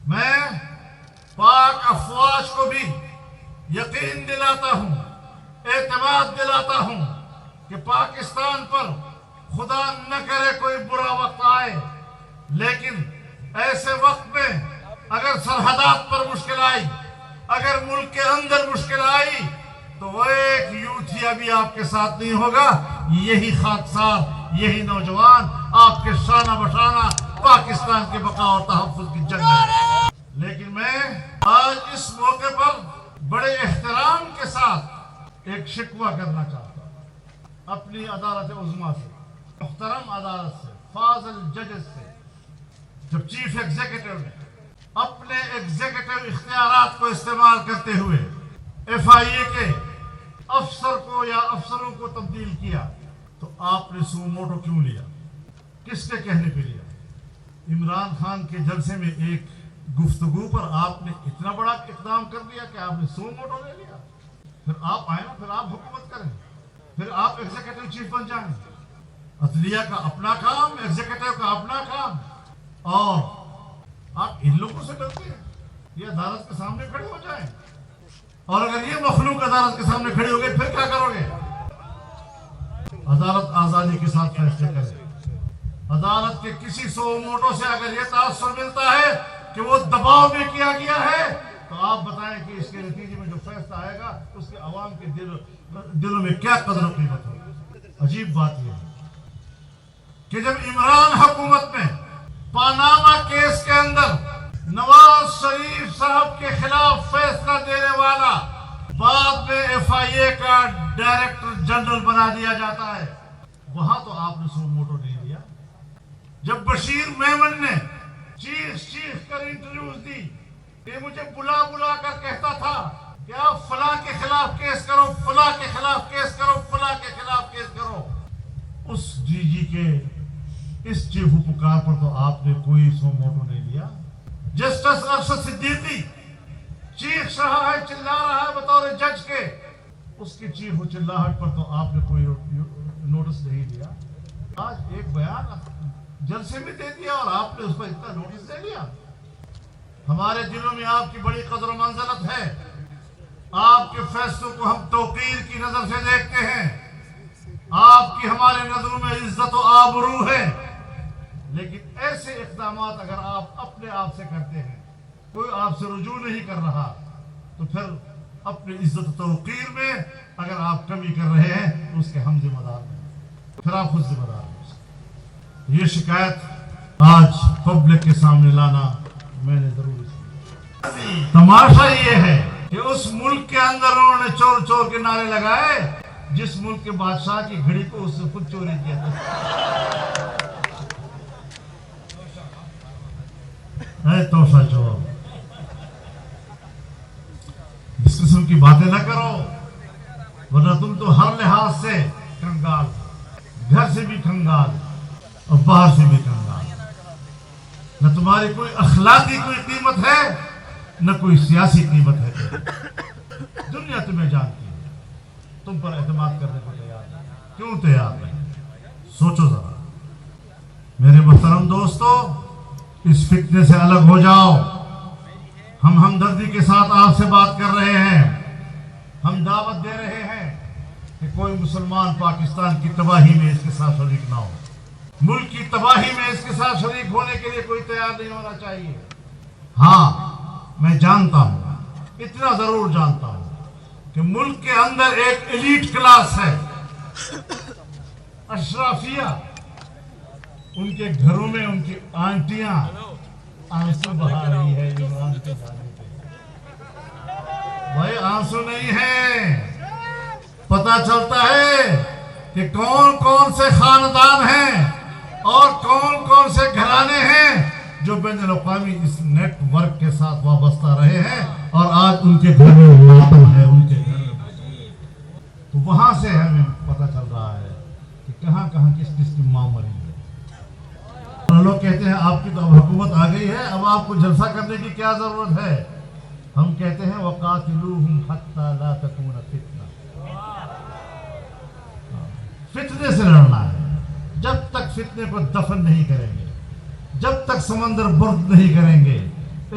میں پاک افواج کو بھی یقین دلاتا ہوں، اعتماد دلاتا ہوں کہ پاکستان پر خدا نہ کرے کوئی برا وقت آئے، لیکن ایسے وقت میں اگر سرحدات پر مشکل آئی، اگر ملک کے اندر مشکل آئی، تو وہ ایک یوتھیا بھی آپ کے ساتھ نہیں ہوگا، یہی خاکسار، یہی نوجوان آپ کے شانہ بشانہ پاکستان کے بقا اور تحفظ کی جنگ ہے۔ لیکن میں آج اس موقع پر بڑے احترام کے ساتھ ایک شکوہ کرنا چاہتا ہوں اپنی عدالت عظمیٰ سے، محترم عدالت سے، فاضل ججز سے۔ جب چیف ایگزیکٹو نے اپنے ایگزیکٹو اختیارات کو استعمال کرتے ہوئے ایف آئی اے کے افسر کو یا افسروں کو تبدیل کیا، تو آپ نے سو موٹو کیوں لیا؟ کس کے کہنے پہ لیا؟ عمران خان کے جلسے میں ایک گفتگو پر آپ نے اتنا بڑا اقدام کر دیا کہ آپ نے سو موٹو لے لیا؟ پھر آپ آئے نا، پھر آپ حکومت کریں، پھر آپ ایگزیکٹو چیف بن جائیں۔ عدلیہ کا اپنا کام، ایگزیکٹو کا اپنا کام، اور آپ ان لوگوں سے ڈرتے ہیں؟ یہ عدالت کے سامنے کھڑے ہو جائیں، اور اگر یہ مخلوق عدالت کے سامنے کھڑی ہو گئی پھر کیا کرو گے؟ عدالت آزادی کے ساتھ فیصلے کرے۔ عدالت کے کسی سو موٹو سے اگر یہ تاثر ملتا ہے کہ وہ دباؤ میں کیا گیا ہے، تو آپ بتائیں کہ اس کے نتیجے میں جو فیصلہ آئے گا اس کے عوام کے دلوں میں کیا قدر و قیمت ہوگی۔ عجیب بات یہ ہے کہ جب عمران حکومت میں پاناما کیس کے اندر نواز شریف صاحب کے خلاف فیصلہ دینے والا بعد میں ایف آئی اے کا ڈائریکٹر جنرل بنا دیا جاتا ہے، وہاں تو آپ نے سو موٹو نہیں دیا۔ جب بشیر میمن نے چیخ کر انٹرویوز دی، یہ مجھے بلا کر کہتا تھا کہ آپ فلاں کے خلاف کیس کرو، فلاں کے خلاف کیس کرو، فلاں کے خلاف کیس کرو، اس جی کے اس چیخو پکار پر تو آپ نے کوئی سو موٹو نہیں لیا۔ جسٹس ارشد صدیقی چیخ رہا ہے، چلا رہا ہے بطور جج کے، اس کی چیخ و چلاہٹ پر تو آپ نے کوئی نوٹس نہیں لیا۔ آج ایک بیان جلسے میں دے دیا اور آپ نے اس پر اتنا نوٹس دے لیا۔ ہمارے دلوں میں آپ کی بڑی قدر و منزلت ہے، آپ کے فیصلوں کو ہم توقیر کی نظر سے دیکھتے ہیں، آپ کی ہمارے نظروں میں عزت و آبرو ہے، لیکن ایسے اقدامات اگر آپ اپنے آپ سے کرتے ہیں، کوئی آپ سے رجوع نہیں کر رہا، تو پھر اپنی عزت و توقیر میں اگر آپ کمی کر رہے ہیں تو اس کے ہم ذمہ دار ہیں، پھر آپ خود ذمہ دار ہیں۔ یہ شکایت آج پبلک کے سامنے لانا میں نے ضرور کی۔ تماشا یہ ہے کہ اس ملک کے اندر انہوں نے چور چور کے نعرے لگائے جس ملک کے بادشاہ کی گھڑی کو اس سے خود چوری کیا تھا۔ اے توشہ چور، اس قسم کی باتیں نہ کرو، ورنہ تم تو ہر لحاظ سے کنگال، گھر سے بھی کنگال اور باہر سے بھی کنگال، نہ تمہاری کوئی اخلاقی کوئی قیمت ہے نہ کوئی سیاسی قیمت ہے۔ دنیا تمہیں جانتی ہے، تم پر اعتماد کرنے کو تیار نہیں، کیوں تیار نہیں؟ سوچو ذرا۔ میرے محترم دوستو، اس فتنے سے الگ ہو جاؤ۔ ہم ہمدردی کے ساتھ آپ سے بات کر رہے ہیں، ہم دعوت دے رہے ہیں کہ کوئی مسلمان پاکستان کی تباہی میں اس کے ساتھ شریک نہ ہو، ملک کی تباہی میں اس کے ساتھ شریک ہونے کے لیے کوئی تیار نہیں ہونا چاہیے۔ ہاں، میں جانتا ہوں، اتنا ضرور جانتا ہوں کہ ملک کے اندر ایک ایلیٹ کلاس ہے، اشرافیہ، ان کے گھروں میں ان کی آنٹیاں آنسو بہا رہی ہے عمران کے جانے پہ۔ بھائی آنسو نہیں ہے، پتہ چلتا ہے کہ کون کون سے خاندان ہیں اور کون کون سے گھرانے ہیں جو بین الاقوامی اس نیٹ ورک کے ساتھ وابستہ رہے ہیں، اور آج ان کے گھر میں ماتم ہے، ان کے گھر میں۔ تو وہاں سے ہمیں پتہ چل رہا ہے کہ کہاں کہاں کس کس کی ماں مری ہے۔ لوگ کہتے ہیں آپ کی تو اب حکومت آ گئی ہے، اب آپ کو جلسہ کرنے کی کیا ضرورت ہے؟ ہم کہتے ہیں وَقَاتِلُوهُمْ حَتَّى لَا تَكُونَ فِتْنَةٌ، فتنے سے لڑنا ہے۔ جب تک فتنے کو دفن نہیں کریں گے، جب تک سمندر برد نہیں کریں گے،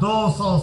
200